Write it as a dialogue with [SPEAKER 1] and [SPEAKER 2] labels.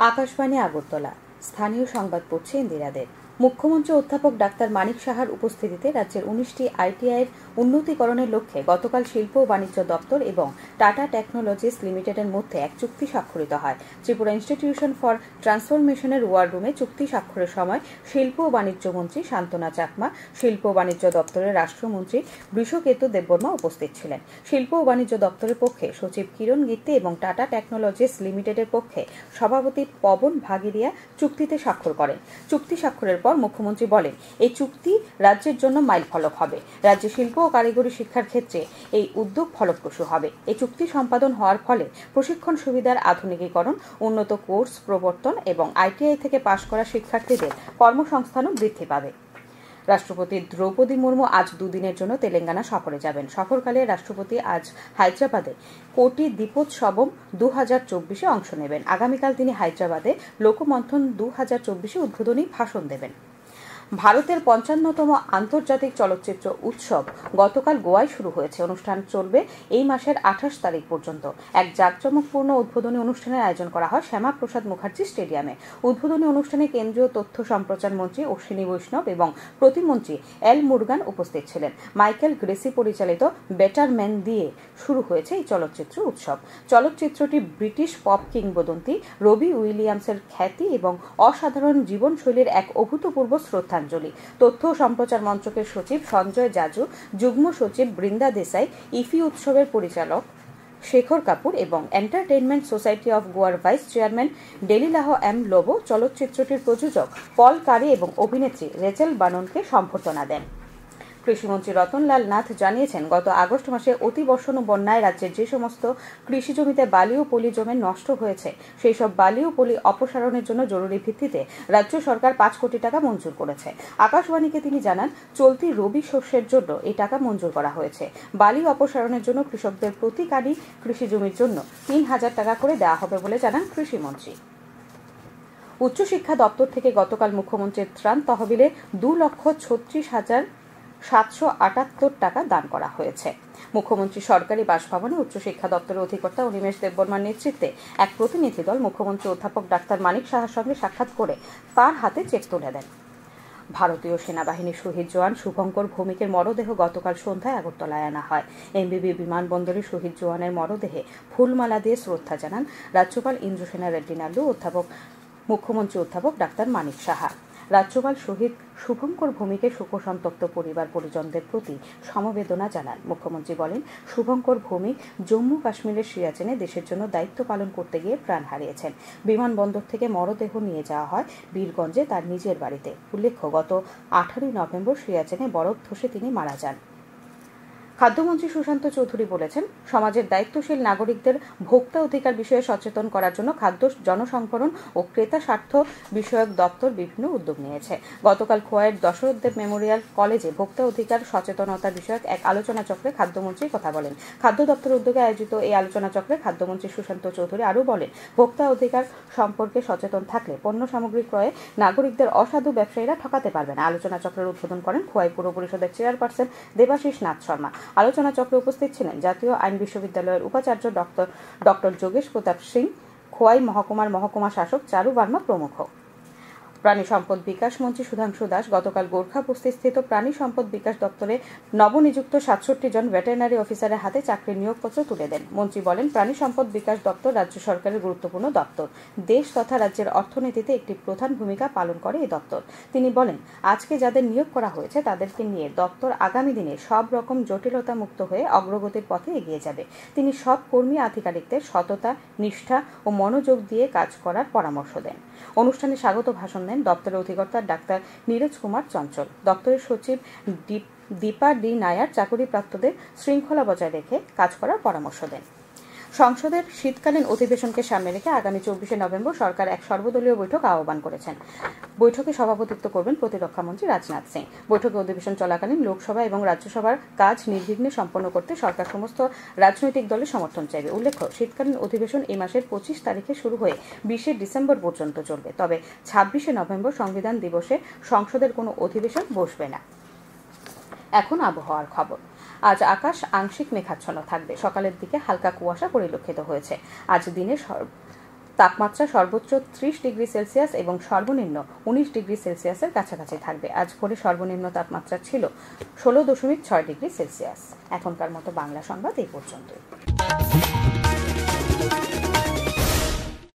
[SPEAKER 1] আকাশবাণী আগরতলা। স্থানীয় সংবাদ পড়ছে ইন্দিরা দে। মুখ্যমন্ত্রী অধ্যাপক ডাক্তার মানিক সাহার উপস্থিতিতে রাজ্যের 19টি আইটিআইয়ের উন্নতিকরণের লক্ষ্যে গতকাল শিল্প ও বাণিজ্য দপ্তর এবং টাটা টেকনোলজিস লিমিটেডের মধ্যে এক চুক্তি স্বাক্ষরিত হয়। ত্রিপুরা ইনস্টিটিউশন ফর ট্রান্সফরমেশনের ওয়ার রুমে চুক্তি স্বাক্ষরের সময় শিল্প ও বাণিজ্য মন্ত্রী শান্তনা চাকমা, শিল্প ও বাণিজ্য দপ্তরের রাষ্ট্রমন্ত্রী বৃষকেতু দেববর্মা উপস্থিত ছিলেন। শিল্প ও বাণিজ্য দপ্তরের পক্ষে সচিব কিরণ গিত্তে এবং টাটা টেকনোলজিস লিমিটেডের পক্ষে সভাপতি পবন ভাগিরিয়া চুক্তিতে স্বাক্ষর করেন। চুক্তি স্বাক্ষরের পর মুখ্যমন্ত্রী বলেন, এই চুক্তি রাজ্যের জন্য মাইলফলক হবে। রাজ্যে শিল্প ও কারিগরি শিক্ষার ক্ষেত্রে এই উদ্যোগ ফলপ্রসূ হবে। এই চুক্তি সম্পাদন হওয়ার ফলে প্রশিক্ষণ সুবিধার আধুনিকীকরণ, উন্নত কোর্স প্রবর্তন এবং আইটিআই থেকে পাশ করা শিক্ষার্থীদের কর্মসংস্থানও বৃদ্ধি পাবে। রাষ্ট্রপতি দ্রৌপদী মুর্মু আজ দুদিনের জন্য তেলেঙ্গানা সফরে যাবেন। সফরকালে রাষ্ট্রপতি আজ হায়দ্রাবাদে কোটি দীপোৎসবম 2024 অংশ নেবেন। আগামীকাল তিনি হায়দ্রাবাদে লোকমন্থন 2024 উদ্বোধনী ভাষণ দেবেন। ভারতের 55তম আন্তর্জাতিক চলচ্চিত্র উৎসব গতকাল গোয়ায় শুরু হয়েছে। অনুষ্ঠান চলবে এই মাসের 28 তারিখ পর্যন্ত। এক জাঁকজমকপূর্ণ উদ্বোধনী অনুষ্ঠানের আয়োজন করা হয় শ্যামাপ্রসাদ মুখার্জি স্টেডিয়ামে। উদ্বোধনী অনুষ্ঠানে কেন্দ্রীয় তথ্য সম্প্রচার মন্ত্রী অশ্বিনী বৈষ্ণব এবং প্রতিমন্ত্রী এল মুরগান উপস্থিত ছিলেন। মাইকেল গ্রেসি পরিচালিত বেটার ম্যান দিয়ে শুরু হয়েছে এই চলচ্চিত্র উৎসব। চলচ্চিত্রটি ব্রিটিশ পপ কিংবদন্তি রবি উইলিয়ামসের খ্যাতি এবং অসাধারণ জীবনশৈলীর এক অভূতপূর্ব শ্রদ্ধা। তথ্য ও সম্প্রচার মন্ত্রকের সচিব সঞ্জয় জাজু, যুগ্ম সচিব বৃন্দা দেসাই, ইফি উৎসবের পরিচালক শেখর কাপুর এবং এন্টারটেইনমেন্ট সোসাইটি অফ গোয়ার ভাইস চেয়ারম্যান ডেলিলাহ এম লোবো চলচ্চিত্রটির প্রযোজক পল কারি এবং অভিনেত্রী রেচেল বাননকে সম্বর্ধনা দেন। কৃষিমন্ত্রী রতনলাল নাথ জানিয়েছেন, গত আগস্ট মাসে অতিবর্ষণ ও বন্যায় রাজ্যের যে সমস্ত কৃষি জমিতে বালি ও পলি জমে নষ্ট হয়েছে সেই সব বালি ও পলি অপসারণের জন্য জরুরি ভিত্তিতে রাজ্য সরকার 5 কোটি টাকা মঞ্জুর করেছে। আকাশবাণীকে তিনি জানান, চলতি রবি শস্যের জন্য এই টাকা মঞ্জুর করা হয়েছে। বালি অপসারণের জন্য কৃষকদের প্রতি কানি কৃষি জমির জন্য 3000 টাকা করে দেওয়া হবে বলে জানান কৃষিমন্ত্রী। উচ্চশিক্ষা দপ্তর থেকে গতকাল মুখ্যমন্ত্রীর ত্রাণ তহবিলে 2,36,778 টাকা দান করা হয়েছে। মুখ্যমন্ত্রী সরকারি বাসভবনে উচ্চশিক্ষা দপ্তরের অধিকর্তা অনিমেষ দেববর্মার নেতৃত্বে এক প্রতিনিধি দল মুখ্যমন্ত্রী অধ্যাপক ডাক্তার মানিক সাহার সঙ্গে সাক্ষাৎ করে তার হাতে চেক তুলে দেন। ভারতীয় সেনাবাহিনীর শহীদ জওয়ান শুভঙ্কর ভৌমিকের মরদেহ গতকাল সন্ধ্যায় আগরতলায় আনা হয়। এমবিবি বিমানবন্দরে শহীদ জওয়ানের মরদেহে ফুলমালা দিয়ে শ্রদ্ধা জানান রাজ্যপাল ইন্দ্রসেনা রেড্ডি নাইডু, মুখ্যমন্ত্রী অধ্যাপক ডাক্তার মানিক সাহা। রাজ্যপাল শহীদ শুভঙ্কর ভৌমিকের শোকসন্তপ্ত পরিবার পরিজনদের প্রতি সমবেদনা জানান। মুখ্যমন্ত্রী বলেন, শুভঙ্কর ভৌমিক জম্মু কাশ্মীরের সিয়াচেনে দেশের জন্য দায়িত্ব পালন করতে গিয়ে প্রাণ হারিয়েছেন। বিমানবন্দর থেকে মরদেহ নিয়ে যাওয়া হয় বীরগঞ্জে তার নিজের বাড়িতে। উল্লেখ্য, গত 18 নভেম্বর সিয়াচেনে বরফ ধসে তিনি মারা যান। খাদ্যমন্ত্রী সুশান্ত চৌধুরী বলেছেন, সমাজের দায়িত্বশীল নাগরিকদের ভোক্তা অধিকার বিষয়ে সচেতন করার জন্য খাদ্য জনসংভরণ ও ক্রেতা স্বার্থ বিষয়ক দপ্তর বিভিন্ন উদ্যোগ নিয়েছে। গতকাল খোয়াইয়ের দশরথদেব মেমোরিয়াল কলেজে ভোক্তা অধিকার সচেতনতা বিষয়ক এক আলোচনা চক্রে খাদ্যমন্ত্রী কথা বলেন। খাদ্য দপ্তর উদ্যোগে আয়োজিত এই আলোচনা চক্রে খাদ্যমন্ত্রী সুশান্ত চৌধুরী আরও বলেন, ভোক্তা অধিকার সম্পর্কে সচেতন থাকলে পণ্য সামগ্রী ক্রয়ে নাগরিকদের অসাধু ব্যবসায়ীরা ঠকাতে পারবে না। আলোচনা চক্রের উদ্বোধন করেন খোয়াই পুর পরিষদের চেয়ারপারসন দেবাশিস নাথ শর্মা। আলোচনা চক্রে উপস্থিত ছিলেন জাতীয় আইন বিশ্ববিদ্যালয়ের উপাচার্য ডক্টর যোগেশ প্রতাপ সিং, খোয়াই মহকুমার মহকুমা শাসক চারু বার্মা প্রমুখ। প্রাণী সম্পদ বিকাশ মন্ত্রী সুধাংশু দাস গতকাল গোর্খা বস্তিস্থিত প্রাণী সম্পদ বিকাশ দপ্তরে নবনিযুক্ত 67 জন ভেটেরিনারি অফিসারের হাতে চাকরির নিয়োগপত্র তুলে দেন। মন্ত্রী বলেন, প্রাণী সম্পদ বিকাশ দপ্তর রাজ্য সরকারের গুরুত্বপূর্ণ দপ্তর। দেশ তথা রাজ্যের অর্থনীতিতে একটি প্রধান ভূমিকা পালন করে এই দপ্তর। তিনি বলেন, আজকে যাদের নিয়োগ করা হয়েছে তাদেরকে নিয়ে দপ্তর আগামী দিনে সব রকম জটিলতা মুক্ত হয়ে অগ্রগতির পথে এগিয়ে যাবে। তিনি সব কর্মী আধিকারিকদের সততা, নিষ্ঠা ও মনোযোগ দিয়ে কাজ করার পরামর্শ দেন। অনুষ্ঠানে স্বাগত ভাষণ দেন দপ্তরের অধিকর্তা ডাক্তার নীরজ কুমার চঞ্চল। দপ্তরের সচিব দীপা ডি নায়ার চাকরিপ্রাপ্তদের শৃঙ্খলা বজায় রেখে কাজ করার পরামর্শ দেন। সংসদের শীতকালীন অধিবেশনকে সামনে রেখে আগামী 24 নভেম্বর সরকার এক সর্বদলীয় বৈঠক আহ্বান করেছেন। বৈঠকে সভাপতিত্ব করবেন প্রতিরক্ষামন্ত্রী রাজনাথ সিং। বৈঠকে অধিবেশন চলাকালীন লোকসভা এবং রাজ্যসভার কাজ নির্বিঘ্নে সম্পন্ন করতে সরকার সমস্ত রাজনৈতিক দলের সমর্থন চাইবে। উল্লেখ্য, শীতকালীন অধিবেশন এই মাসের 25 তারিখে শুরু হয়ে 20 ডিসেম্বর পর্যন্ত চলবে। তবে 26 নভেম্বর সংবিধান দিবসে সংসদের কোনো অধিবেশন বসবে না। এখন আবহাওয়ার খবর। আজ আকাশ আংশিক মেঘাচ্ছন্ন থাকবে। সকালের দিকে হালকা কুয়াশা পরিলক্ষিত হয়েছে। আজ দিনের তাপমাত্রা সর্বোচ্চ 30 ডিগ্রি সেলসিয়াস এবং সর্বনিম্ন 19 ডিগ্রি সেলসিয়াসের কাছাকাছি থাকবে। আজ ভোরে সর্বনিম্ন তাপমাত্রা ছিল 16.6 ডিগ্রি সেলসিয়াস। এখনকার মতো বাংলা সংবাদ এই পর্যন্তই।